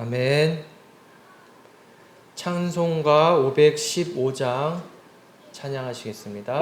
아멘. 찬송가 515장 찬양하시겠습니다.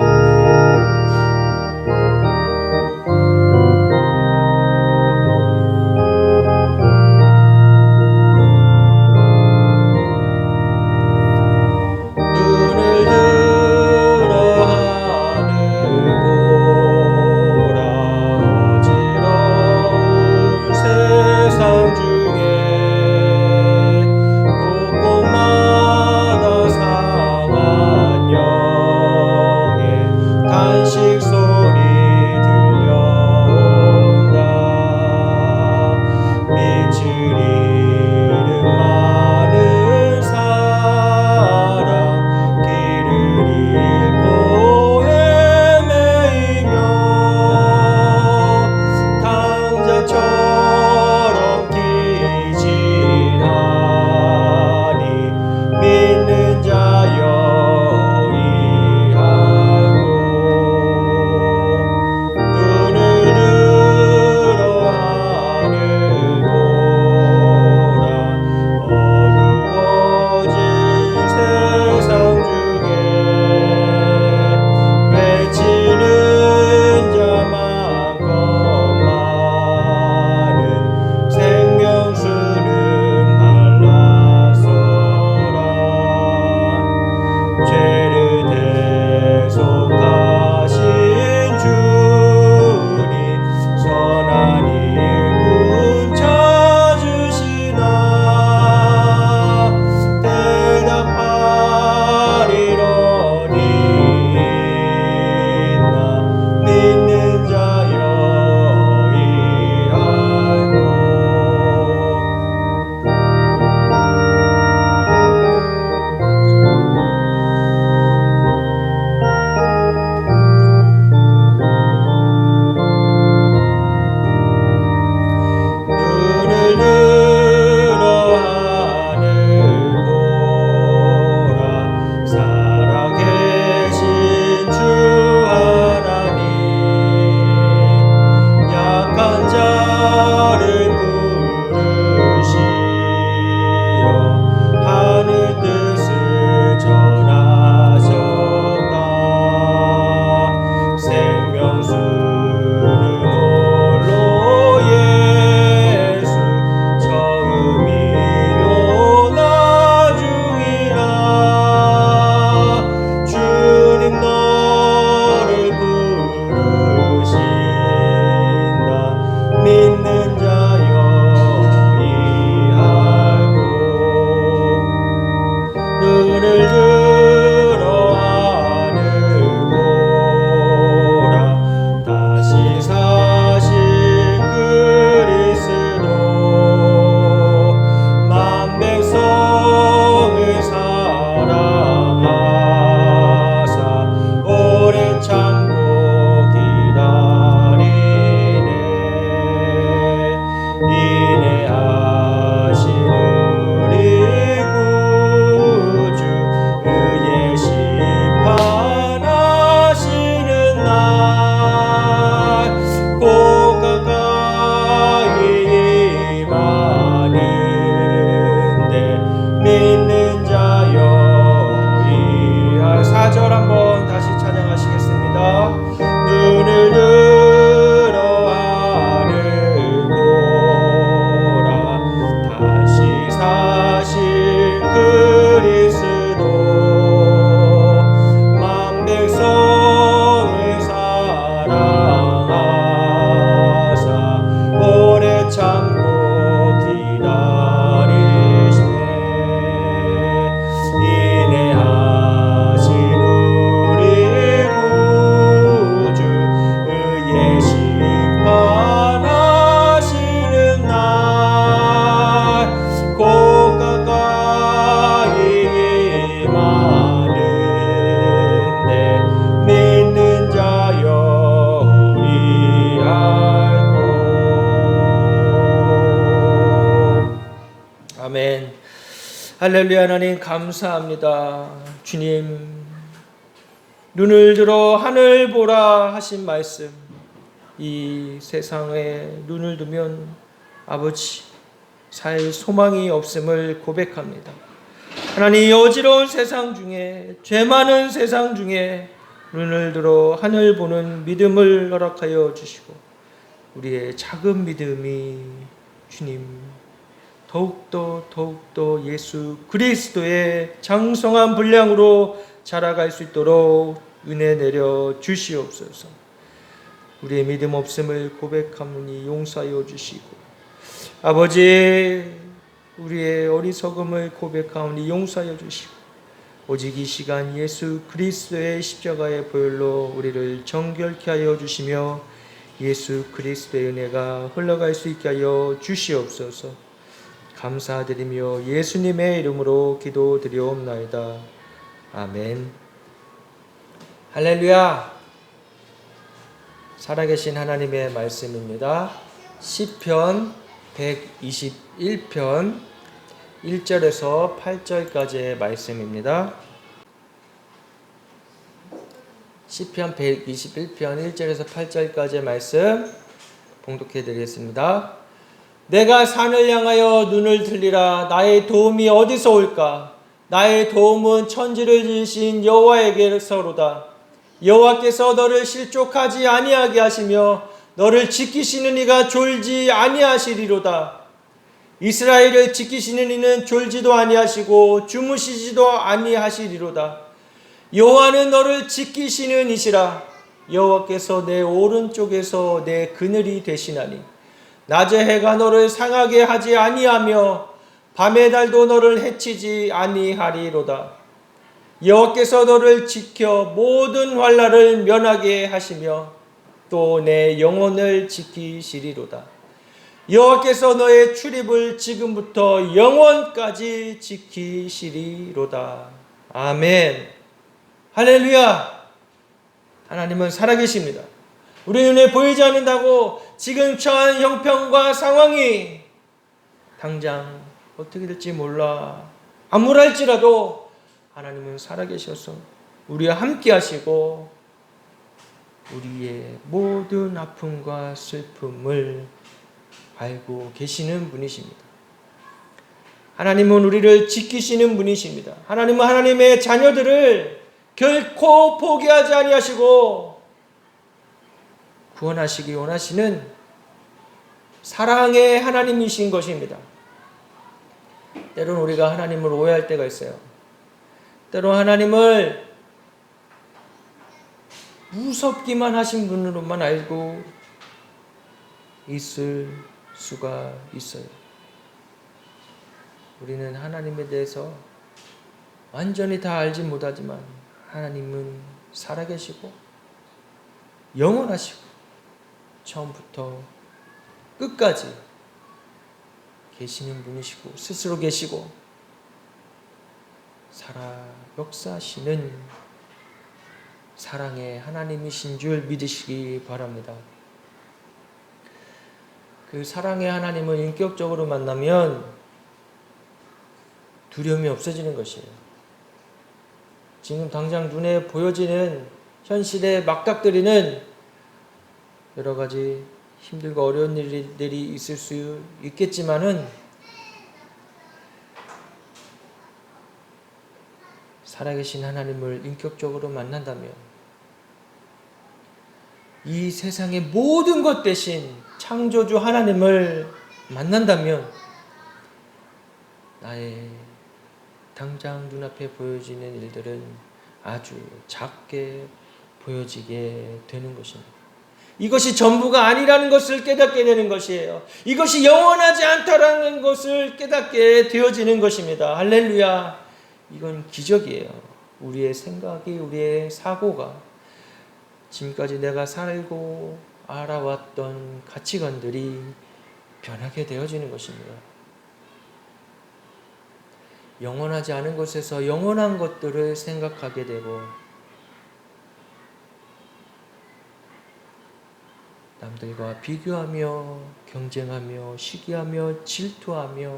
할렐루야. 하나님 감사합니다. 주님, 눈을 들어 하늘 보라 하신 말씀, 이 세상에 눈을 두면 아버지 살 소망이 없음을 고백합니다. 하나님, 이 어지러운 세상 중에, 죄 많은 세상 중에 눈을 들어 하늘 보는 믿음을 허락하여 주시고, 우리의 작은 믿음이 주님 더욱더 예수 그리스도의 장성한 분량으로 자라갈 수 있도록 은혜 내려 주시옵소서. 우리의 믿음 없음을 고백하노니 용서하여 주시고, 아버지, 우리의 어리석음을 고백하오니 용서하여 주시고, 오직 이 시간 예수 그리스도의 십자가의 보혈로 우리를 정결케 하여 주시며 예수 그리스도의 은혜가 흘러갈 수 있게 하여 주시옵소서. 감사드리며 예수님의 이름으로 기도드리옵나이다. 아멘. 할렐루야. 살아계신 하나님의 말씀입니다. 시편 121편 1절에서 8절까지의 말씀입니다. 시편 121편 1절에서 8절까지의 말씀 봉독해 드리겠습니다. 내가 산을 향하여 눈을 들리라. 나의 도움이 어디서 올까? 나의 도움은 천지를 지으신 여호와에게서로다. 여호와께서 너를 실족하지 아니하게 하시며 너를 지키시는 이가 졸지 아니하시리로다. 이스라엘을 지키시는 이는 졸지도 아니하시고 주무시지도 아니하시리로다. 여호와는 너를 지키시는 이시라. 여호와께서 내 오른쪽에서 내 그늘이 되시나니 낮에 해가 너를 상하게 하지 아니하며 밤의 달도 너를 해치지 아니하리로다. 여호와께서 너를 지켜 모든 환난을 면하게 하시며 또 내 영혼을 지키시리로다. 여호와께서 너의 출입을 지금부터 영원까지 지키시리로다. 아멘. 할렐루야. 하나님은 살아계십니다. 우리 눈에 보이지 않는다고 지금 처한 형편과 상황이 당장 어떻게 될지 몰라 암울할지라도 하나님은 살아계셔서 우리와 함께 하시고 우리의 모든 아픔과 슬픔을 알고 계시는 분이십니다. 하나님은 우리를 지키시는 분이십니다. 하나님은 하나님의 자녀들을 결코 포기하지 아니하시고 구원하시기 원하시는 사랑의 하나님이신 것입니다. 때로는 우리가 하나님을 오해할 때가 있어요. 때로 하나님을 무섭기만 하신 분으로만 알고 있을 수가 있어요. 우리는 하나님에 대해서 완전히 다 알지 못하지만 하나님은 살아계시고 영원하시고 처음부터 끝까지 계시는 분이시고 스스로 계시고 살아 역사하시는 사랑의 하나님이신 줄 믿으시기 바랍니다. 그 사랑의 하나님을 인격적으로 만나면 두려움이 없어지는 것이에요. 지금 당장 눈에 보여지는 현실에 맞닥뜨리는 여러 가지 힘들고 어려운 일들이 있을 수 있겠지만은 살아계신 하나님을 인격적으로 만난다면 이 세상의 모든 것 대신 창조주 하나님을 만난다면 나의 당장 눈앞에 보여지는 일들은 아주 작게 보여지게 되는 것입니다. 이것이 전부가 아니라는 것을 깨닫게 되는 것이에요. 이것이 영원하지 않다라는 것을 깨닫게 되어지는 것입니다. 할렐루야. 이건 기적이에요. 우리의 생각이, 우리의 사고가 지금까지 내가 살고 알아왔던 가치관들이 변하게 되어지는 것입니다. 영원하지 않은 곳에서 영원한 것들을 생각하게 되고 남들과 비교하며 경쟁하며 시기하며 질투하며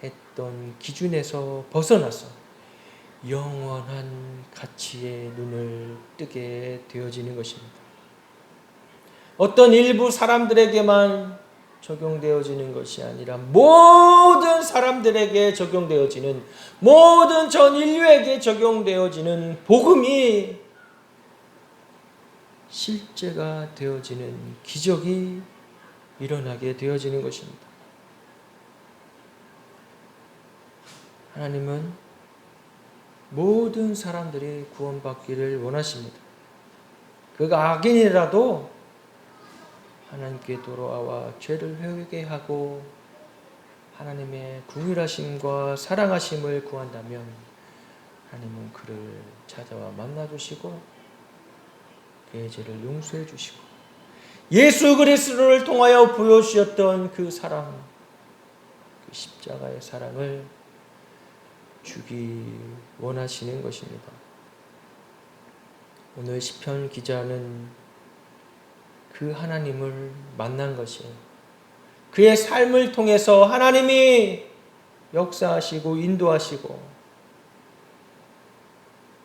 했던 기준에서 벗어나서 영원한 가치에 눈을 뜨게 되어지는 것입니다. 어떤 일부 사람들에게만 적용되어지는 것이 아니라 모든 사람들에게 적용되어지는, 모든 전 인류에게 적용되어지는 복음이 실제가 되어지는 기적이 일어나게 되어지는 것입니다. 하나님은 모든 사람들이 구원받기를 원하십니다. 그가 악인이라도 하나님께 돌아와 죄를 회개하고 하나님의 긍휼하심과 사랑하심을 구한다면 하나님은 그를 찾아와 만나주시고 그의 죄를 용서해 주시고 예수 그리스도를 통하여 보여주셨던 그 사랑, 그 십자가의 사랑을 주기 원하시는 것입니다. 오늘 시편 기자는 그 하나님을 만난 것이에요. 그의 삶을 통해서 하나님이 역사하시고 인도하시고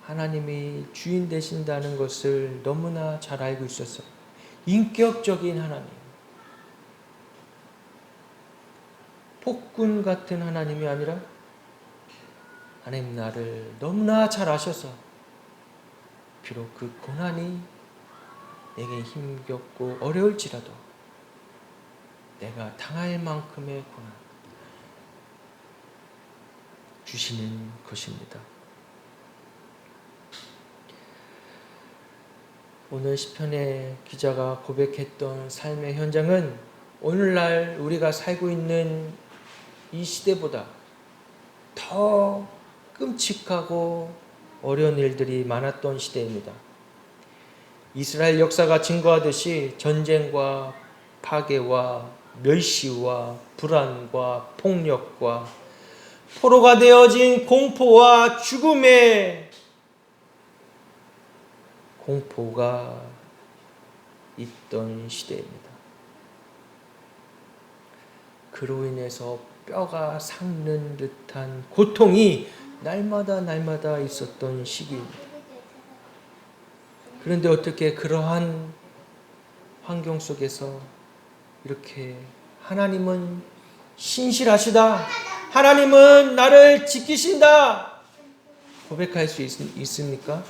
하나님이 주인 되신다는 것을 너무나 잘 알고 있었어요. 인격적인 하나님, 폭군 같은 하나님이 아니라 하나님 나를 너무나 잘 아셔서 비록 그 고난이 내게 힘겹고 어려울지라도 내가 당할 만큼의 고난 주시는 것입니다. 오늘 시편의 기자가 고백했던 삶의 현장은 오늘날 우리가 살고 있는 이 시대보다 더 끔찍하고 어려운 일들이 많았던 시대입니다. 이스라엘 역사가 증거하듯이 전쟁과 파괴와 멸시와 불안과 폭력과 포로가 되어진 공포와 죽음의 공포가 있던 시대입니다. 그로 인해서 뼈가 삭는 듯한 고통이 날마다 있었던 시기입니다. 그런데 어떻게 그러한 환경 속에서 이렇게 하나님은 신실하시다, 하나님은 나를 지키신다 고백할 수 있습니까?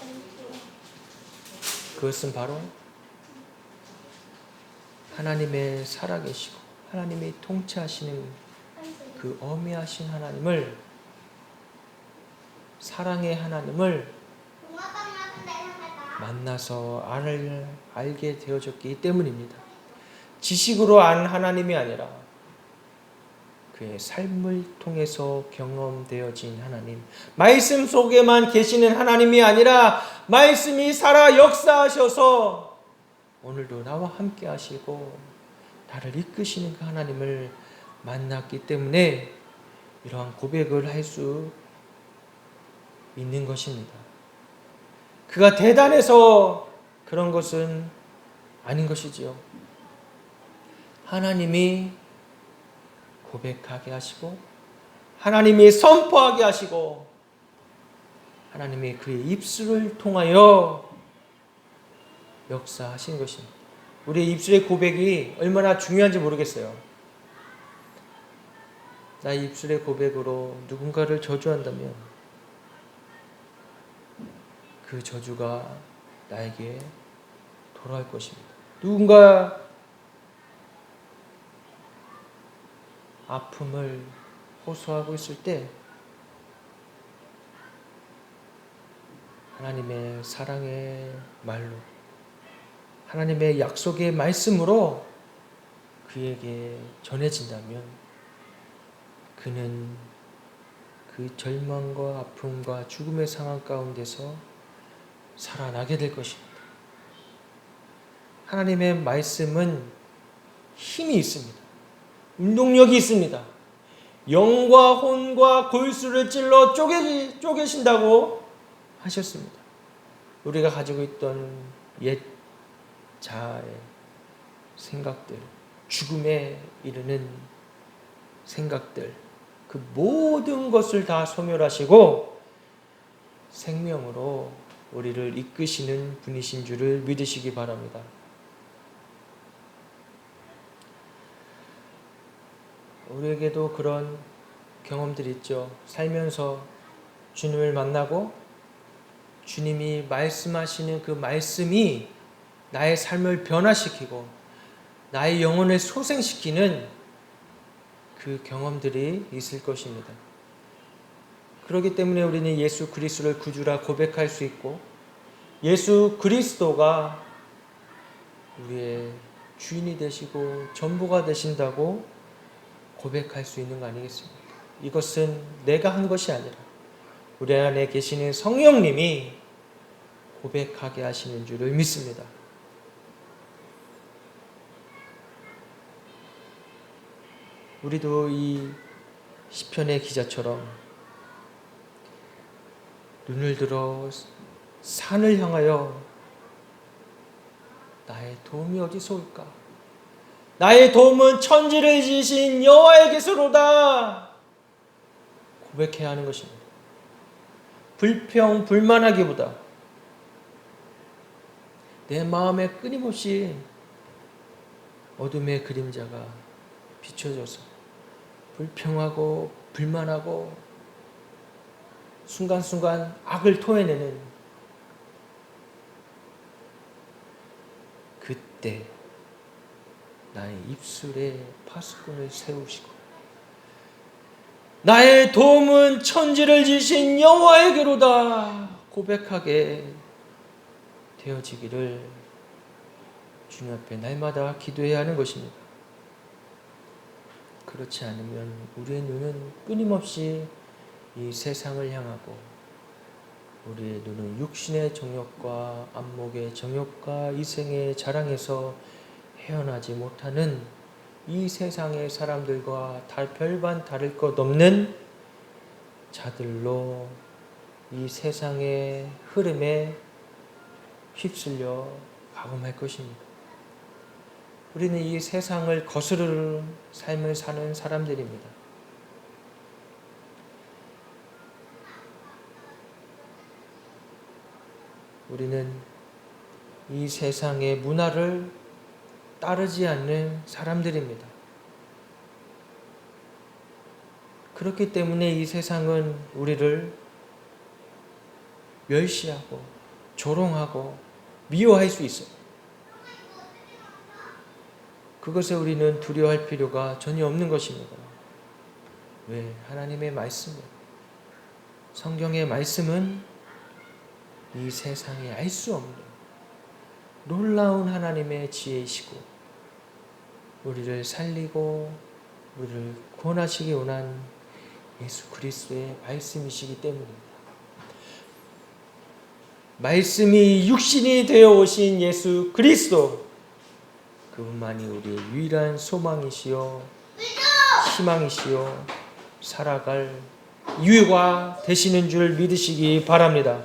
그것은 바로 하나님의 살아계시고 하나님이 통치하시는 그 어미하신 하나님을, 사랑의 하나님을 만나서 알게 되어졌기 때문입니다. 지식으로 안 하나님이 아니라 그의 삶을 통해서 경험되어진 하나님, 말씀 속에만 계시는 하나님이 아니라 말씀이 살아 역사하셔서 오늘도 나와 함께 하시고 나를 이끄시는 그 하나님을 만났기 때문에 이러한 고백을 할 수 있는 것입니다. 그가 대단해서 그런 것은 아닌 것이지요. 하나님이 고백하게 하시고 하나님이 선포하게 하시고 하나님이 그의 입술을 통하여 역사하신 것입니다. 우리의 입술의 고백이 얼마나 중요한지 모르겠어요. 나의 입술의 고백으로 누군가를 저주한다면 그 저주가 나에게 돌아올 것입니다. 누군가 아픔을 호소하고 있을 때 하나님의 사랑의 말로, 하나님의 약속의 말씀으로 그에게 전해진다면 그는 그 절망과 아픔과 죽음의 상황 가운데서 살아나게 될 것입니다. 하나님의 말씀은 힘이 있습니다. 운동력이 있습니다. 영과 혼과 골수를 찔러 쪼개신다고 하셨습니다. 우리가 가지고 있던 옛 자아의 생각들, 죽음에 이르는 생각들, 그 모든 것을 다 소멸하시고 생명으로 우리를 이끄시는 분이신 줄을 믿으시기 바랍니다. 우리에게도 그런 경험들이 있죠. 살면서 주님을 만나고 주님이 말씀하시는 그 말씀이 나의 삶을 변화시키고 나의 영혼을 소생시키는 그 경험들이 있을 것입니다. 그렇기 때문에 우리는 예수 그리스도를 구주라 고백할 수 있고 예수 그리스도가 우리의 주인이 되시고 전부가 되신다고 고백할 수 있는 거 아니겠습니까? 이것은 내가 한 것이 아니라 우리 안에 계시는 성령님이 고백하게 하시는 줄을 믿습니다. 우리도 이 시편의 기자처럼 눈을 들어 산을 향하여 나의 도움이 어디서 올까? 나의 도움은 천지를 지으신 여호와에게서로다 고백해야 하는 것입니다. 불평, 불만하기보다 내 마음에 끊임없이 어둠의 그림자가 비춰져서 불평하고 불만하고 순간순간 악을 토해내는 그때 나의 입술에 파수꾼을 세우시고 나의 도움은 천지를 지으신 여호와에게로다 고백하게 되어지기를 주님 앞에 날마다 기도해야 하는 것입니다. 그렇지 않으면 우리의 눈은 끊임없이 이 세상을 향하고 우리의 눈은 육신의 정욕과 안목의 정욕과 이생의 자랑에서 헤어나지 못하는 이 세상의 사람들과 별반 다를 것 없는 자들로 이 세상의 흐름에 휩쓸려 가고 말 것입니다. 우리는 이 세상을 거스르는 삶을 사는 사람들입니다. 우리는 이 세상의 문화를 따르지 않는 사람들입니다. 그렇기 때문에 이 세상은 우리를 멸시하고 조롱하고 미워할 수 있어요. 그것에 우리는 두려워할 필요가 전혀 없는 것입니다. 왜? 하나님의 말씀이에요. 성경의 말씀은 이 세상에 알 수 없는 놀라운 하나님의 지혜이시고 우리를 살리고 우리를 구원하시기 원한 예수 그리스도의 말씀이시기 때문입니다. 말씀이 육신이 되어 오신 예수 그리스도 그분만이 우리의 유일한 소망이시요 희망이시요 살아갈 이유가 되시는 줄 믿으시기 바랍니다.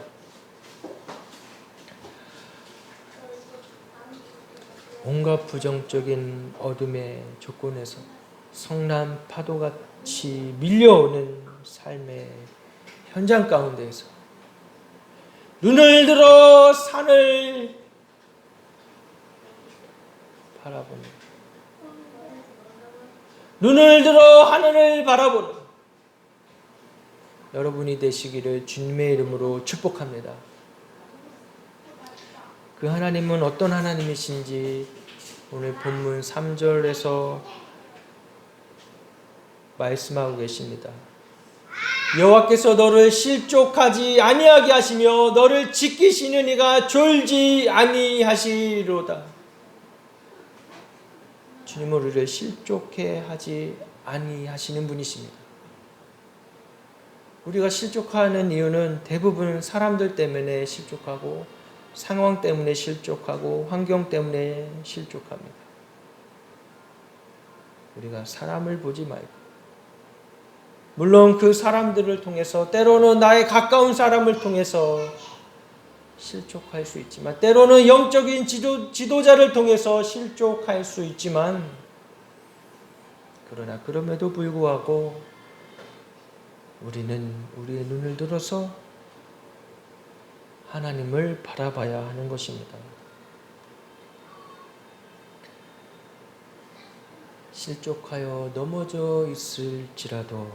온갖 부정적인 어둠의 조건에서 성난 파도같이 밀려오는 삶의 현장 가운데에서 눈을 들어 산을 바라보는 눈을 들어 하늘을 바라보는 여러분이 되시기를 주님의 이름으로 축복합니다. 그 하나님은 어떤 하나님이신지 오늘 본문 3절에서 말씀하고 계십니다. 여호와께서 너를 실족하지 아니하게 하시며 너를 지키시는 이가 졸지 아니하시로다. 주님은 우리를 실족해 하지 아니하시는 분이십니다. 우리가 실족하는 이유는 대부분 사람들 때문에 실족하고 상황 때문에 실족하고 환경 때문에 실족합니다. 우리가 사람을 보지 말고 물론 그 사람들을 통해서 때로는 나의 가까운 사람을 통해서 실족할 수 있지만 때로는 영적인 지도자를 통해서 실족할 수 있지만 그러나 그럼에도 불구하고 우리는 우리의 눈을 들어서 하나님을 바라봐야 하는 것입니다. 실족하여 넘어져 있을지라도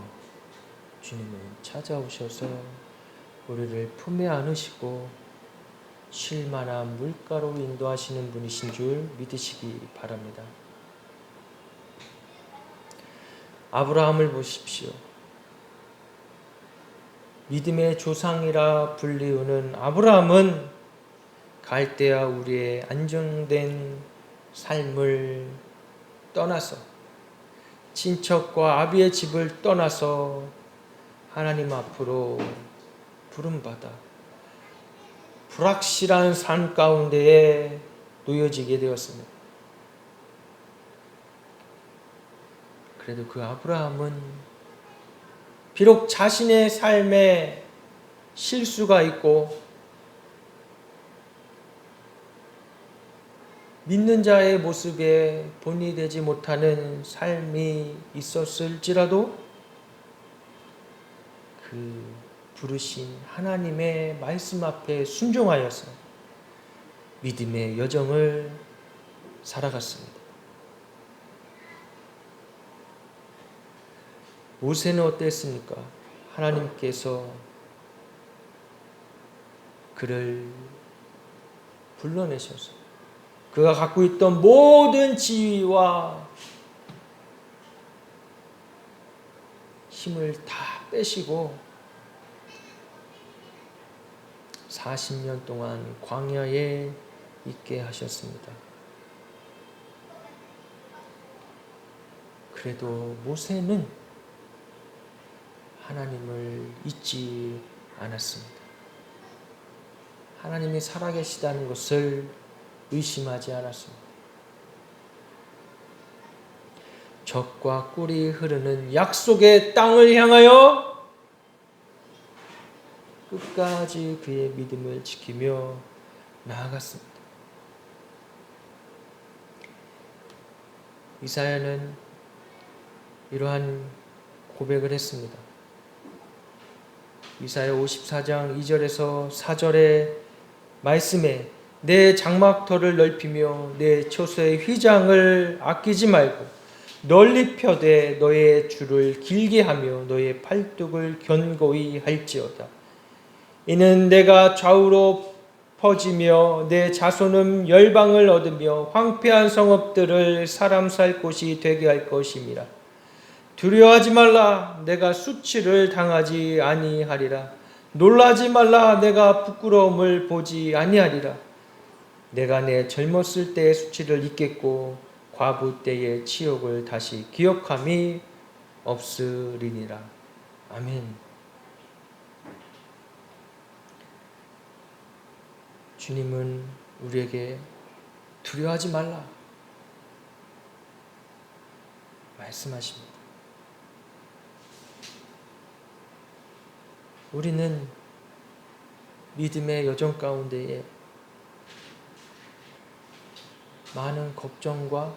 주님은 찾아오셔서 우리를 품에 안으시고 쉴 만한 물가로 인도하시는 분이신 줄 믿으시기 바랍니다. 아브라함을 보십시오. 믿음의 조상이라 불리우는 아브라함은 갈대아 우리의 안정된 삶을 떠나서 친척과 아비의 집을 떠나서 하나님 앞으로 부름받아 불확실한 삶 가운데에 놓여지게 되었습니다. 그래도 그 아브라함은 비록 자신의 삶에 실수가 있고 믿는 자의 모습에 본이 되지 못하는 삶이 있었을지라도 그 부르신 하나님의 말씀 앞에 순종하여서 믿음의 여정을 살아갔습니다. 모세는 어땠습니까? 하나님께서 그를 불러내셔서 그가 갖고 있던 모든 지위와 힘을 다 빼시고 40년 동안 광야에 있게 하셨습니다. 그래도 모세는 하나님을 잊지 않았습니다. 하나님이 살아계시다는 것을 의심하지 않았습니다. 젖과 꿀이 흐르는 약속의 땅을 향하여 끝까지 그의 믿음을 지키며 나아갔습니다. 이사야는 이러한 고백을 했습니다. 이사야 54장 2절에서 4절의 말씀에 내 장막터를 넓히며 내 처소의 휘장을 아끼지 말고 널리 펴되 너의 줄을 길게 하며 너의 팔뚝을 견고히 할지어다. 이는 내가 좌우로 퍼지며 내 자손은 열방을 얻으며 황폐한 성읍들을 사람 살 곳이 되게 할 것임이라. 두려워하지 말라. 내가 수치를 당하지 아니하리라. 놀라지 말라. 내가 부끄러움을 보지 아니하리라. 내가 내 젊었을 때의 수치를 잊겠고 과부 때의 치욕을 다시 기억함이 없으리니라. 아멘. 주님은 우리에게 두려워하지 말라 말씀하십니다. 우리는 믿음의 여정 가운데에 많은 걱정과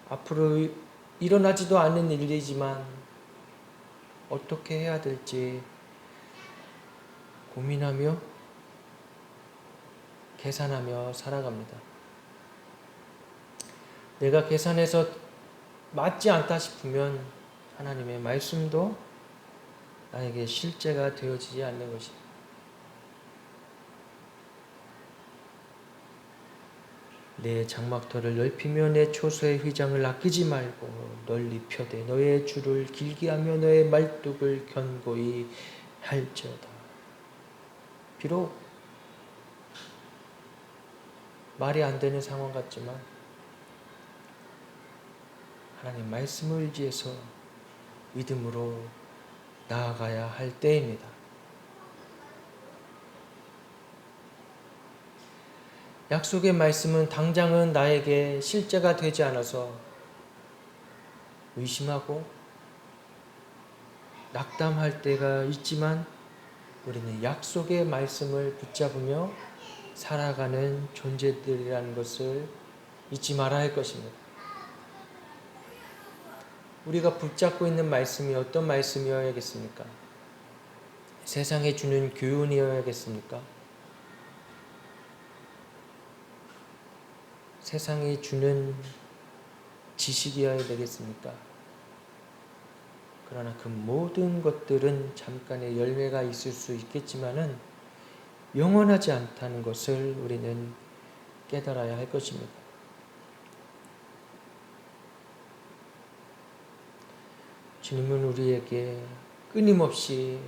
앞으로 일어나지도 않는 일이지만 어떻게 해야 될지 고민하며 계산하며 살아갑니다. 내가 계산해서 맞지 않다 싶으면 하나님의 말씀도 나에게 실제가 되어지지 않는 것입니다. 내 장막터를 넓히며 내 초소의 휘장을 아끼지 말고 널리 펴되 너의 줄을 길게 하며 너의 말뚝을 견고히 할지어다. 비록 말이 안 되는 상황 같지만 하나님 말씀을 의지해서 믿음으로 나아가야 할 때입니다. 약속의 말씀은 당장은 나에게 실제가 되지 않아서 의심하고 낙담할 때가 있지만 우리는 약속의 말씀을 붙잡으며 살아가는 존재들이라는 것을 잊지 말아야 할 것입니다. 우리가 붙잡고 있는 말씀이 어떤 말씀이어야겠습니까? 세상에 주는 교훈이어야겠습니까? 세상이 주는 지식이어야 되겠습니까? 그러나 그 모든 것들은 잠깐의 열매가 있을 수 있겠지만은 영원하지 않다는 것을 우리는 깨달아야 할 것입니다. 주님은 우리에게 끊임없이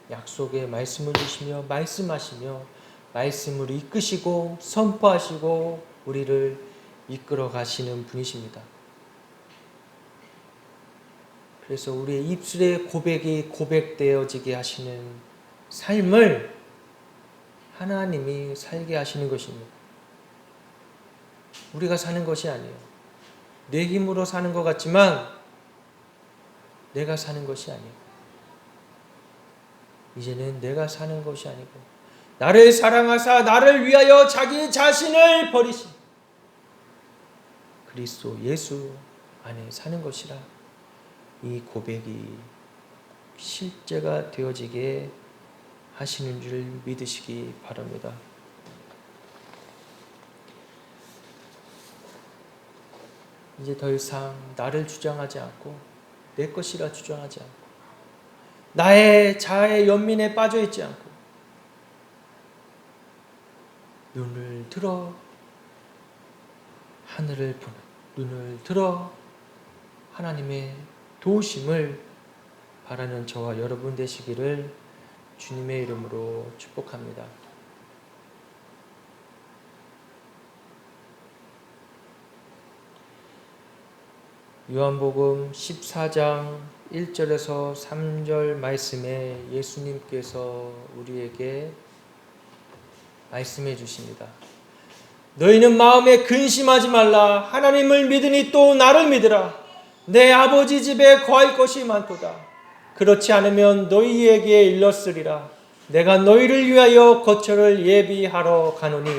약속의 말씀을 주시며 말씀하시며 말씀으로 이끄시고 선포하시고 우리를 이끌어 가시는 분이십니다. 그래서 우리의 입술의 고백이 고백되어지게 하시는 삶을 하나님이 살게 하시는 것입니다. 우리가 사는 것이 아니에요. 내 힘으로 사는 것 같지만 내가 사는 것이 아니에요. 이제는 내가 사는 것이 아니고 나를 사랑하사 나를 위하여 자기 자신을 버리신 그리스도 예수 안에 사는 것이라 이 고백이 실제가 되어지게 하시는 줄 믿으시기 바랍니다. 이제 더 이상 나를 주장하지 않고 내 것이라 주장하지 않고 나의 자아의 연민에 빠져 있지 않고 눈을 들어 하늘을 보는 눈을 들어 하나님의 도우심을 바라는 저와 여러분 되시기를 주님의 이름으로 축복합니다. 요한복음 14장 1절에서 3절 말씀에 예수님께서 우리에게 말씀해 주십니다. 너희는 마음에 근심하지 말라. 하나님을 믿으니 또 나를 믿으라. 내 아버지 집에 거할 것이 많도다. 그렇지 않으면 너희에게 일렀으리라. 내가 너희를 위하여 거처를 예비하러 가노니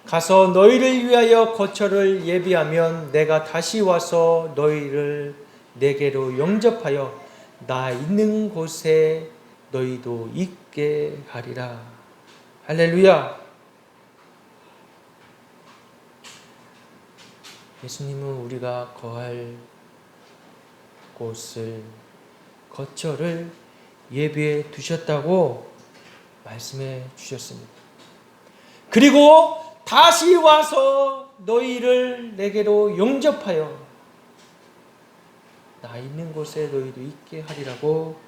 가서 너희를 위하여 거처를 예비하면 내가 다시 와서 너희를 내게로 영접하여 나 있는 곳에 너희도 있게 하리라. 할렐루야. 예수님은 우리가 거할 곳을 거처를 예비해 두셨다고 말씀해 주셨습니다. 그리고 다시 와서 너희를 내게로 영접하여 나 있는 곳에 너희도 있게 하리라고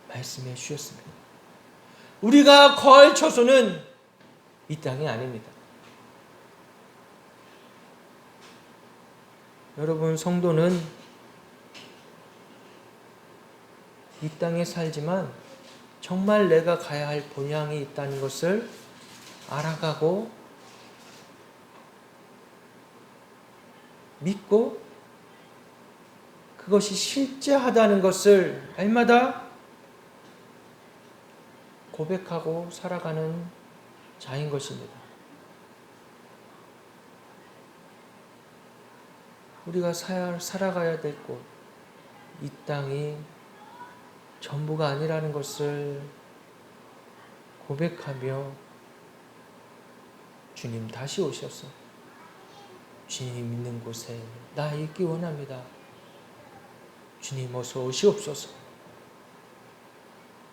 말씀해 주셨습니다. 우리가 거할 처소는 이 땅이 아닙니다. 여러분, 성도는 이 땅에 살지만 정말 내가 가야 할 본향이 있다는 것을 알아가고 믿고 그것이 실제하다는 것을 날마다 고백하고 살아가는 자인 것입니다. 우리가 살아가야 될 곳, 이 땅이 전부가 아니라는 것을 고백하며 주님 다시 오셔서 주님 있는 곳에 나 있기 원합니다. 주님 어서 오시옵소서.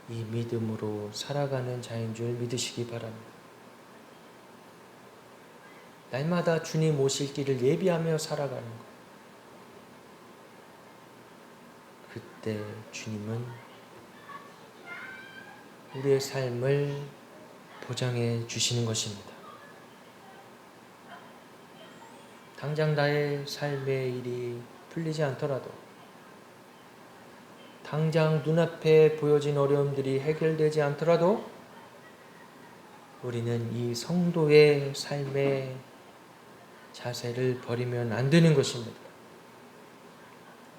이 믿음으로 살아가는 자인 줄 믿으시기 바랍니다. 날마다 주님 오실 길을 예비하며 살아가는 것. 그때 주님은 우리의 삶을 보장해 주시는 것입니다. 당장 나의 삶의 일이 풀리지 않더라도 당장 눈앞에 보여진 어려움들이 해결되지 않더라도 우리는 이 성도의 삶의 자세를 버리면 안 되는 것입니다.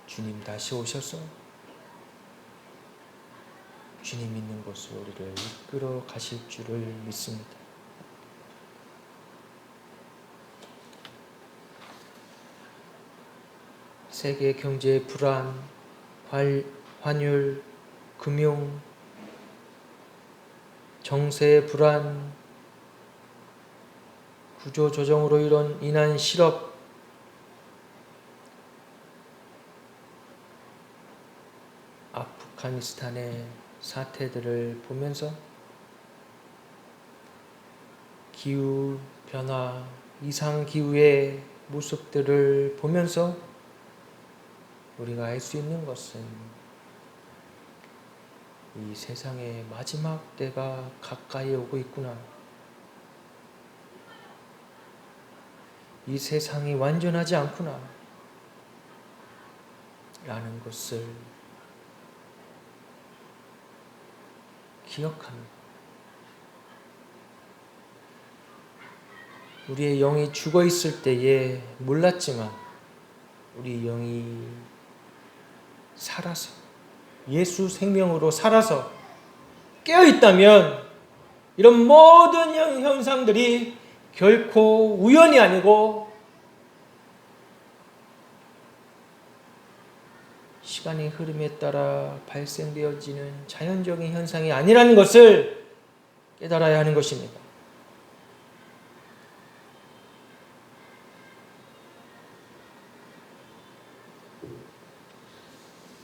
주님 다시 오셔서 주님 있는 곳으로 우리를 이끌어 가실 줄을 믿습니다. 세계 경제 불안, 환율, 금융, 정세 불안, 구조조정으로 인한 실업, 아프가니스탄의 사태들을 보면서 기후 변화, 이상 기후의 모습들을 보면서 우리가 알 수 있는 것은 이 세상의 마지막 때가 가까이 오고 있구나. 이 세상이 완전하지 않구나. 라는 것을 기억합니다. 우리의 영이 죽어 있을 때에 몰랐지만 우리 영이 살아서 예수 생명으로 살아서 깨어 있다면 이런 모든 현상들이 결코 우연이 아니고 시간의 흐름에 따라 발생되어지는 자연적인 현상이 아니라는 것을 깨달아야 하는 것입니다.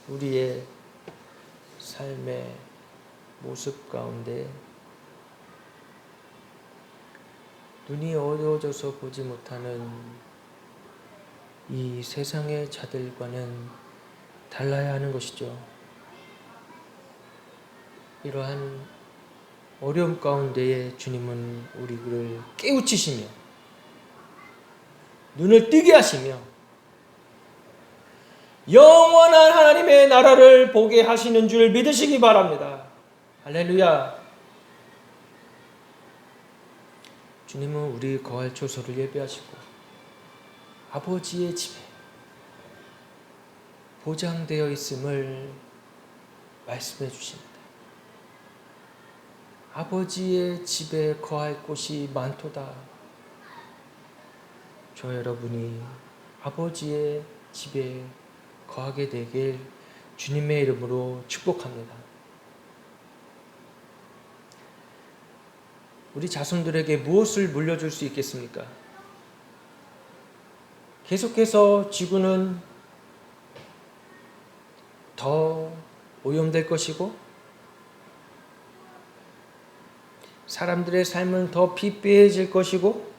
우리의 삶의 모습 가운데 눈이 어두워져서 보지 못하는 이 세상의 자들과는 달라야 하는 것이죠. 이러한 어려움 가운데에 주님은 우리를 깨우치시며 눈을 뜨게 하시며 영원한 하나님의 나라를 보게 하시는 줄 믿으시기 바랍니다. 할렐루야. 주님은 우리 거할 초소를 예배하시고 아버지의 집에 보장되어 있음을 말씀해 주십니다. 아버지의 집에 거할 곳이 많도다. 저 여러분이 아버지의 집에 거하게 되길 주님의 이름으로 축복합니다. 우리 자손들에게 무엇을 물려줄 수 있겠습니까? 계속해서 지구는 더 오염될 것이고 사람들의 삶은 더 피폐해질 것이고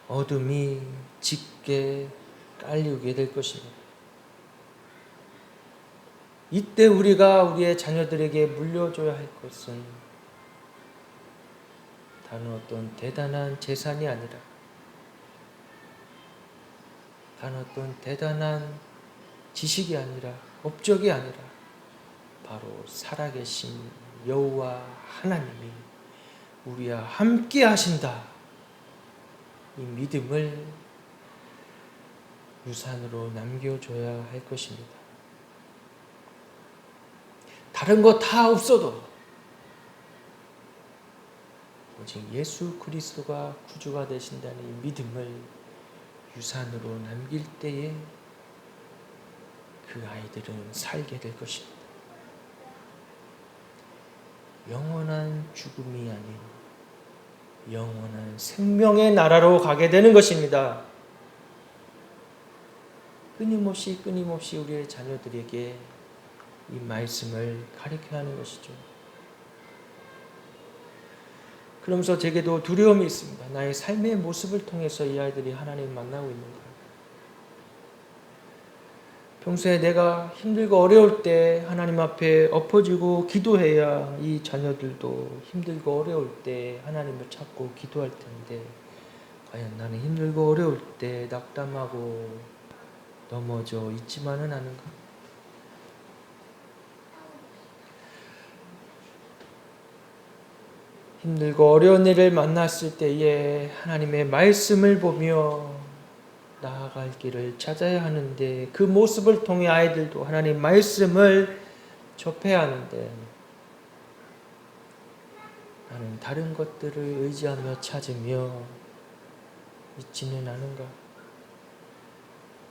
어둠이 짙게 깔리게 될 것입니다. 이때 우리가 우리의 자녀들에게 물려줘야 할 것은 다른 어떤 대단한 재산이 아니라 다른 어떤 대단한 지식이 아니라 업적이 아니라 바로 살아계신 여호와 하나님이 우리와 함께 하신다. 이 믿음을 유산으로 남겨줘야 할 것입니다. 다른 거 다 없어도 오직 예수 그리스도가 구주가 되신다는 이 믿음을 유산으로 남길 때에 그 아이들은 살게 될 것입니다. 영원한 죽음이 아닌 영원한 생명의 나라로 가게 되는 것입니다. 끊임없이 우리의 자녀들에게 이 말씀을 가르쳐야 하는 것이죠. 그러면서 제게도 두려움이 있습니다. 나의 삶의 모습을 통해서 이 아이들이 하나님을 만나고 있는가? 평소에 내가 힘들고 어려울 때 하나님 앞에 엎어지고 기도해야 이 자녀들도 힘들고 어려울 때 하나님을 찾고 기도할 텐데 과연 나는 힘들고 어려울 때 낙담하고 넘어져 있지만은 않은가? 힘들고 어려운 일을 만났을 때에 하나님의 말씀을 보며 나아갈 길을 찾아야 하는데 그 모습을 통해 아이들도 하나님 말씀을 접해야 하는데 나는 다른 것들을 의지하며 찾으며 있지는 않은가?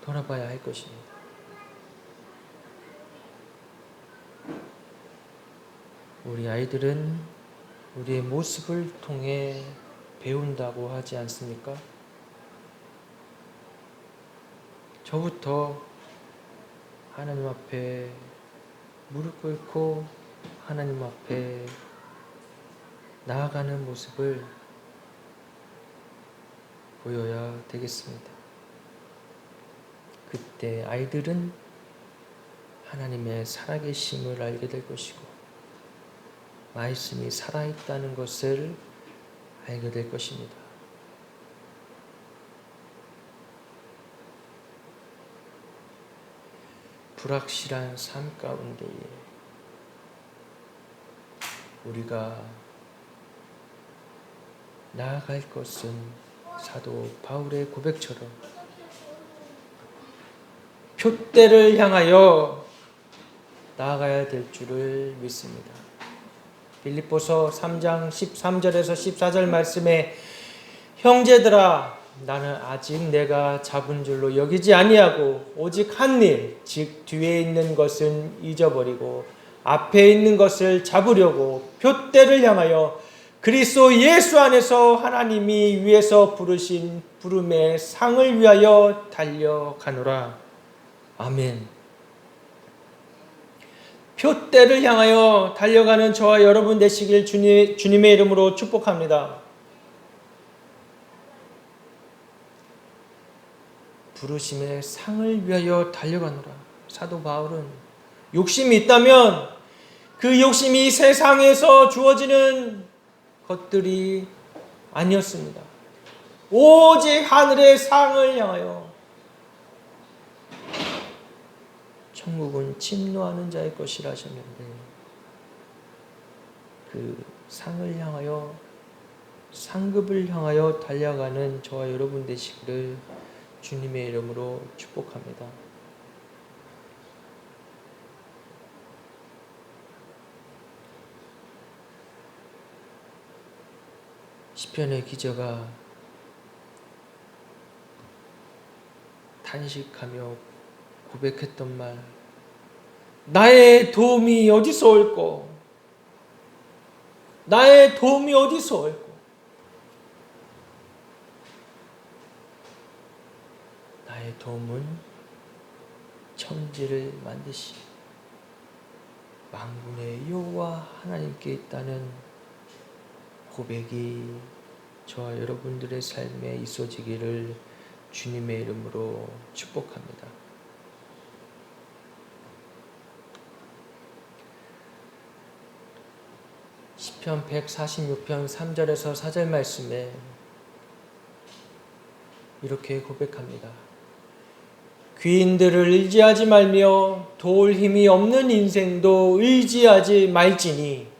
돌아봐야 할 것입니다. 우리 아이들은 우리의 모습을 통해 배운다고 하지 않습니까? 저부터 하나님 앞에 무릎 꿇고 하나님 앞에 나아가는 모습을 보여야 되겠습니다. 그때 아이들은 하나님의 살아계심을 알게 될 것이고 말씀이 살아있다는 것을 알게 될 것입니다. 불확실한 삶 가운데에 우리가 나아갈 것은 사도 바울의 고백처럼 표대를 향하여 나아가야 될 줄을 믿습니다. 빌립보서 3장 13절에서 14절 말씀에 형제들아 나는 아직 내가 잡은 줄로 여기지 아니하고 오직 한 일 즉 뒤에 있는 것은 잊어버리고 앞에 있는 것을 잡으려고 표대를 향하여 그리스도 예수 안에서 하나님이 위에서 부르신 부름의 상을 위하여 달려가노라. 아멘. 표대를 향하여 달려가는 저와 여러분 되시길 주님의 이름으로 축복합니다. 부르심의 상을 위하여 달려가노라. 사도 바울은 욕심이 있다면 그 욕심이 세상에서 주어지는 것들이 아니었습니다. 오직 하늘의 상을 향하여 천국은 침노하는 자의 것이라 하셨는데 그 상을 향하여 상급을 향하여 달려가는 저와 여러분 되시기를 주님의 이름으로 축복합니다. 시편의 기자가 탄식하며 고백했던 말, 나의 도움이 어디서 올꼬? 나의 도움이 어디서 올꼬? 나의 도움은 천지를 만드시 만군의 여호와 하나님께 있다는 고백이 저와 여러분들의 삶에 있어지기를 주님의 이름으로 축복합니다. 시편 146편 3절에서 4절 말씀에 이렇게 고백합니다. 귀인들을 의지하지 말며 도울 힘이 없는 인생도 의지하지 말지니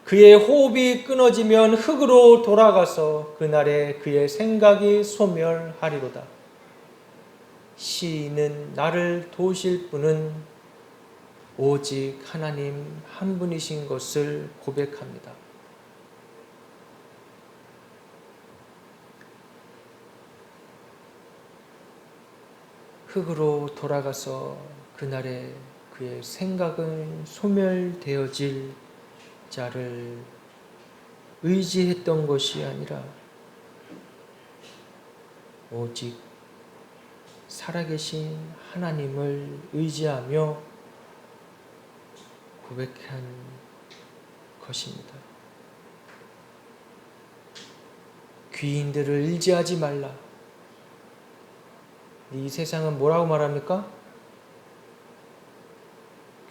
그의 호흡이 끊어지면 흙으로 돌아가서 그날에 그의 생각이 소멸하리로다. 시인은 나를 도우실 분은 오직 하나님 한 분이신 것을 고백합니다. 흙으로 돌아가서 그날에 그의 생각은 소멸되어질 자를 의지했던 것이 아니라 오직 살아계신 하나님을 의지하며 고백한 것입니다. 귀인들을 의지하지 말라. 이 세상은 뭐라고 말합니까?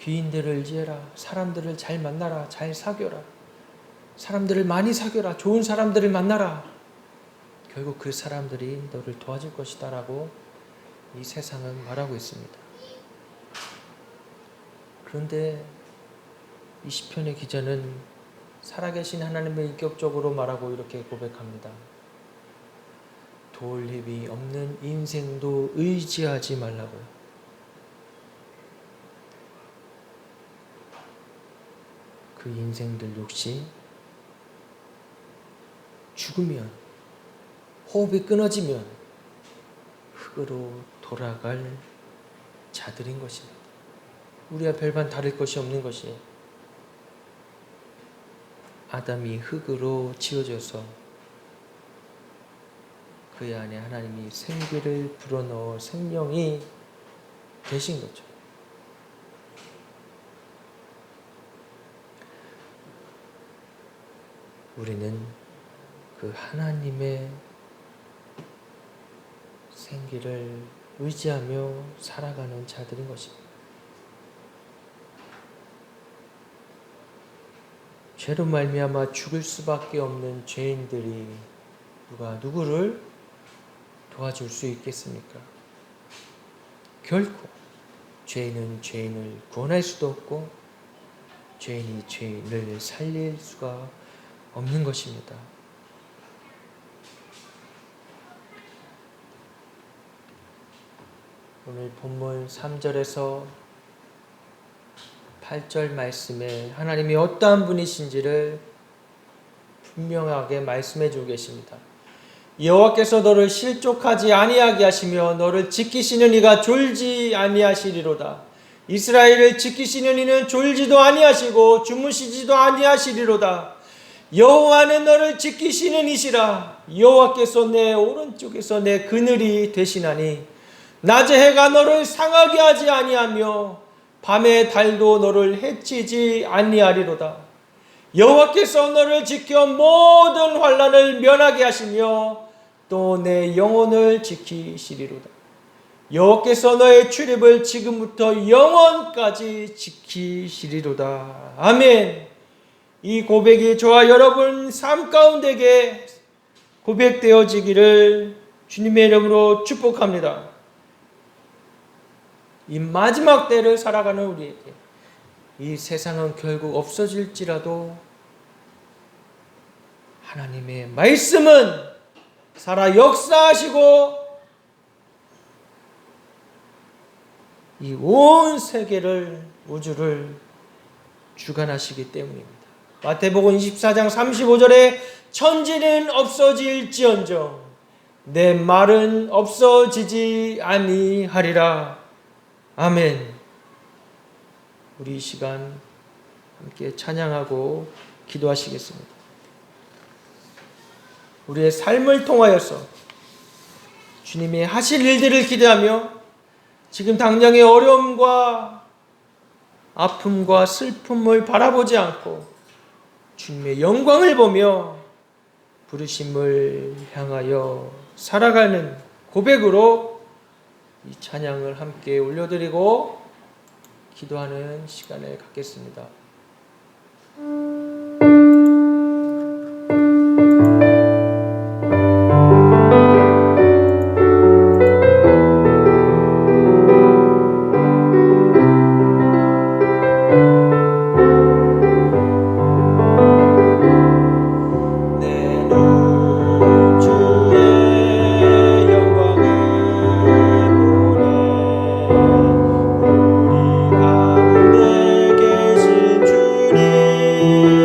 귀인들을 의지해라. 사람들을 잘 만나라. 잘 사귀어라. 사람들을 많이 사귀어라. 좋은 사람들을 만나라. 결국 그 사람들이 너를 도와줄 것이다 라고 이 세상은 말하고 있습니다. 그런데 이 시편의 기자는 살아계신 하나님을 인격적으로 말하고 이렇게 고백합니다. 도울 힘이 없는 인생도 의지하지 말라고요. 그 인생들 역시 죽으면, 호흡이 끊어지면 흙으로 돌아갈 자들인 것입니다. 우리와 별반 다를 것이 없는 것이에요. 아담이 흙으로 지어져서 그의 안에 하나님이 생기를 불어넣어 생명이 되신 거죠. 우리는 그 하나님의 생기를 의지하며 살아가는 자들인 것입니다. 죄로 말미암아 죽을 수밖에 없는 죄인들이 누가 누구를 도와줄 수 있겠습니까? 결코 죄인은 죄인을 구원할 수도 없고 죄인이 죄인을 살릴 수가 없는 것입니다. 오늘 본문 3절에서 8절 말씀에 하나님이 어떠한 분이신지를 분명하게 말씀해 주고 계십니다. 여호와께서 너를 실족하지 아니하게 하시며 너를 지키시는 이가 졸지 아니하시리로다. 이스라엘을 지키시는 이는 졸지도 아니하시고 주무시지도 아니하시리로다. 여호와는 너를 지키시는 이시라. 여호와께서 내 오른쪽에서 내 그늘이 되시나니 낮에 해가 너를 상하게 하지 아니하며 밤에 달도 너를 해치지 아니하리로다. 여호와께서 너를 지켜 모든 환난을 면하게 하시며 또 내 영혼을 지키시리로다. 여호와께서 너의 출입을 지금부터 영원까지 지키시리로다. 아멘. 이 고백이 저와 여러분 삶 가운데게 고백되어지기를 주님의 이름으로 축복합니다. 이 마지막 때를 살아가는 우리에게 이 세상은 결국 없어질지라도 하나님의 말씀은 살아 역사하시고 이 온 세계를 우주를 주관하시기 때문입니다. 마태복음 24장 35절에 천지는 없어질지언정 내 말은 없어지지 아니하리라. 아멘. 우리 이 시간 함께 찬양하고 기도하시겠습니다. 우리의 삶을 통하여서 주님이 하실 일들을 기대하며 지금 당장의 어려움과 아픔과 슬픔을 바라보지 않고 주님의 영광을 보며 부르심을 향하여 살아가는 고백으로 이 찬양을 함께 올려드리고 기도하는 시간을 갖겠습니다. 우리 가운데 계신 주님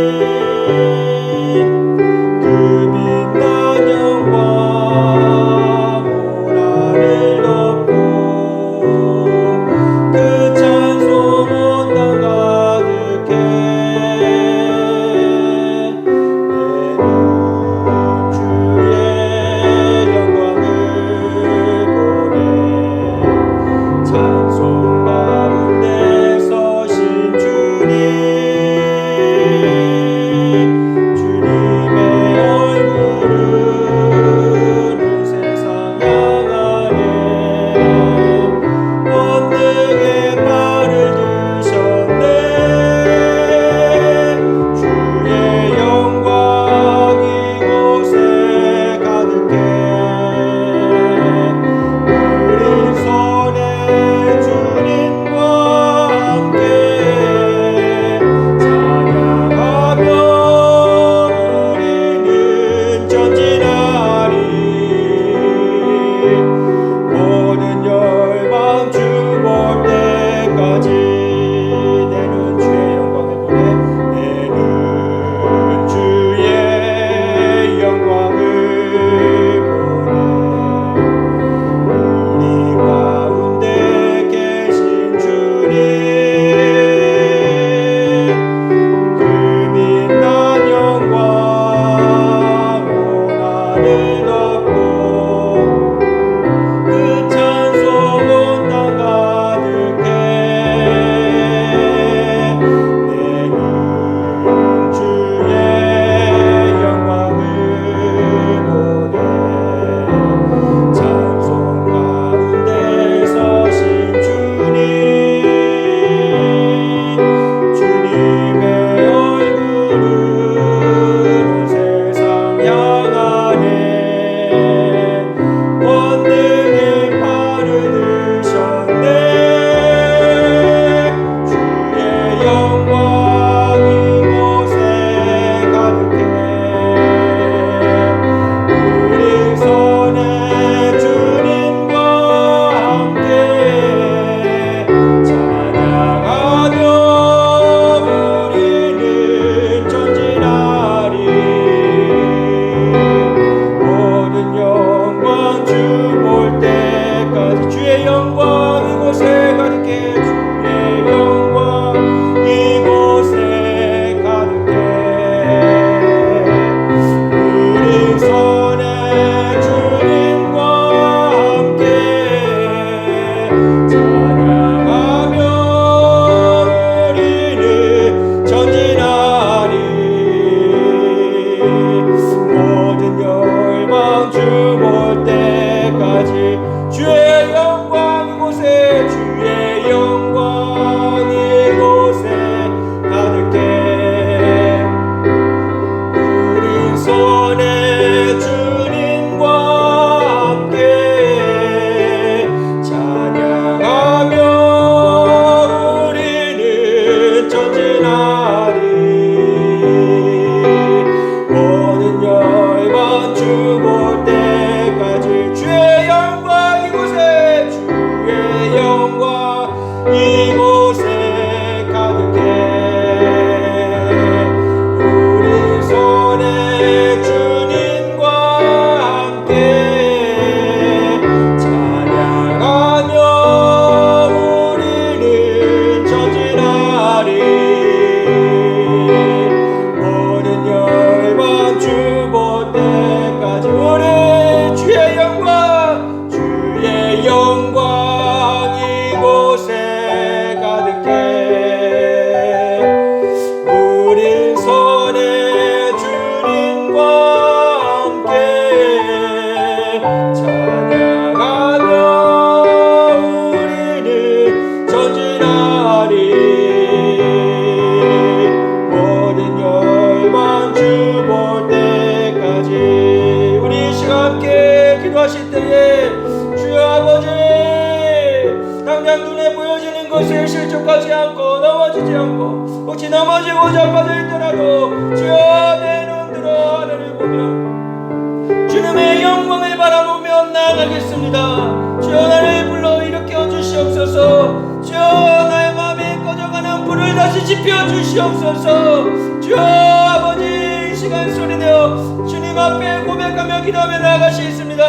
것에 실족하지 않고 넘어지지 않고 혹시 넘어지고 자빠져 있더라도 주여 내 눈 들어 하늘을 보며 주님의 영광을 바라보며 나아가겠습니다. 주여 나를 불러 일으켜 주시옵소서. 주여 나의 마음에 꺼져가는 불을 다시 지펴 주시옵소서. 주여 아버지 이 시간 소리내어 주님 앞에 고백하며 기도하며 나아가시겠습니다.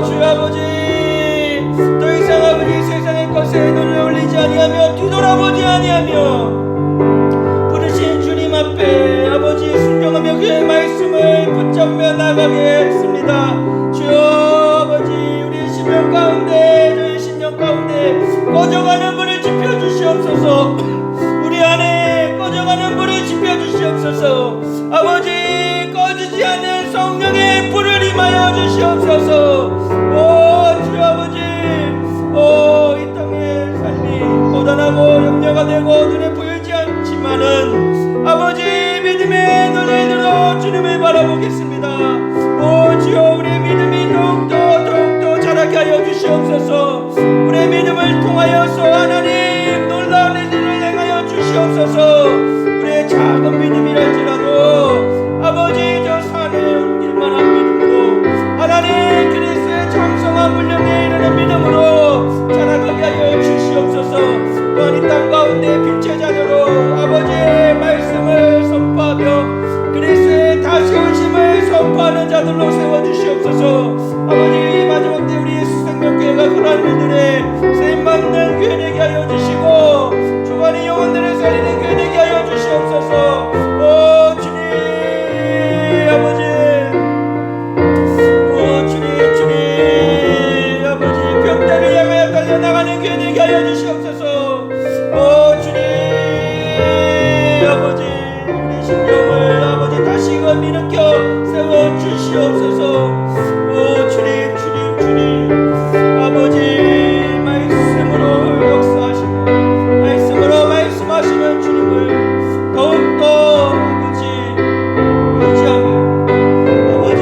주여 아버지 더 이상 아버지 세상의 것에 눈을 올리지 아니하며 뒤돌아보지 아니하며 부르신 주님 앞에 아버지 순종하며 그의 말씀을 붙잡며 나가겠습니다. 주여 아버지 우리의 심령 가운데 저희 심령 가운데 꺼져가는 불을 지펴주시옵소서. 우리 안에 꺼져가는 불을 지펴주시옵소서. 아버지 꺼지지 않는 성령의 불을 임하여 주시옵소서. 주여 아버지 이 땅의 삶이 고단하고 염려가 되고 눈에 보이지 않지만은 아버지 믿음의 눈을 들어 주님을 바라보겠습니다. 주여 우리의 믿음이 더욱더 자라게 하여 주시옵소서. 우리의 믿음을 통하여서 하나님 놀라운 일들을 행하여 주시옵소서. 우리의 작은 믿음이랄지라도 아버지 저 산을 옮길 만한 믿음으로 하나님 그리스도의 장성한 분량에 이르는 믿음으로 자라가게 하여 주시옵소서. 또한 이 땅 가운데 빛의 자녀로 아버지의 말씀을 선포하며 그리스도의 다시 오심을 선포하는 자들로 세워주시옵소서. 아버지 마지막 때 우리의 생명교회가 그러한 일들에 쓰임받는 교회 되게 하여 주시고 주관의 영혼들을 살리는 교회 되게 하여 주시옵소서. 주님 아버지 주님 아버지 벽대를 향하여 달려나가는 교회 되게 하여 주시옵소서. 주님 아버지 우리 심령을 아버지 다시금 일으켜 세워주시옵소서. 주님 아버지 말씀으로 역사하시고 말씀으로 말씀하시는 주님을 더욱더 아버지 의지하며 아버지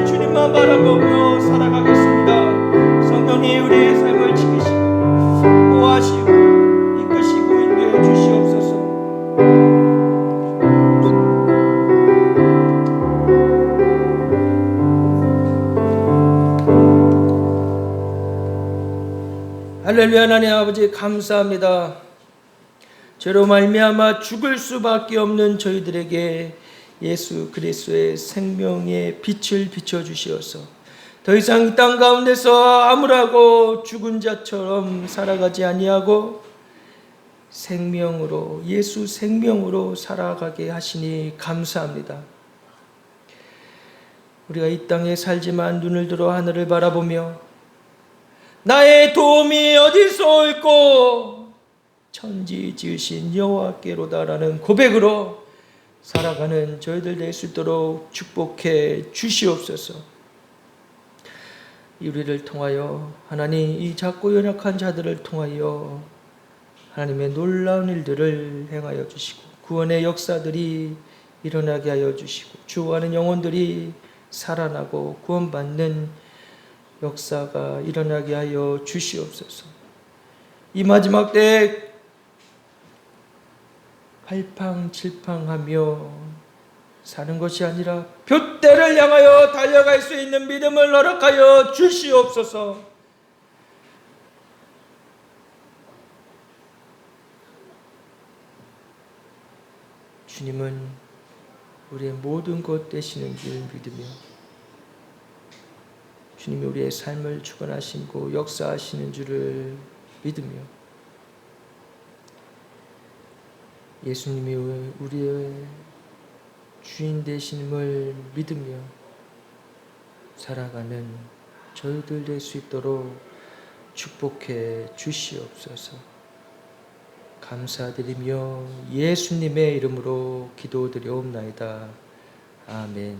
주님만 바라보며 살아가겠습니다. 성령이 우리의 삶을 지키시고 보호하시고 이끄시고 인도해 주시옵소서. 할렐루야. 하나님 아버지 감사합니다. 죄로 말미암아 죽을 수밖에 없는 저희들에게 예수 그리스도의 생명의 빛을 비춰주시어서 더 이상 이 땅 가운데서 암울하고 죽은 자처럼 살아가지 아니하고 생명으로 예수 생명으로 살아가게 하시니 감사합니다. 우리가 이 땅에 살지만 눈을 들어 하늘을 바라보며 나의 도움이 어디서 올꼬 천지 지으신 여호와께로다라는 고백으로 살아가는 저희들 될 수 있도록 축복해 주시옵소서. 우리를 통하여 하나님 이 작고 연약한 자들을 통하여 하나님의 놀라운 일들을 행하여 주시고 구원의 역사들이 일어나게 하여 주시고 주어가는 영혼들이 살아나고 구원받는 역사가 일어나게 하여 주시옵소서. 이 마지막 때 갈팡질팡하며 사는 것이 아니라 둯대를 향하여 달려갈 수 있는 믿음을 허락하여 주시옵소서. 주님은 우리의 모든 것 되시는 줄 믿으며 주님이 우리의 삶을 주관하시고 역사하시는 줄을 믿으며 예수님이 우리의 주인 되심을 믿으며 살아가는 저희들 될 수 있도록 축복해 주시옵소서. 감사드리며 예수님의 이름으로 기도드려옵나이다. 아멘.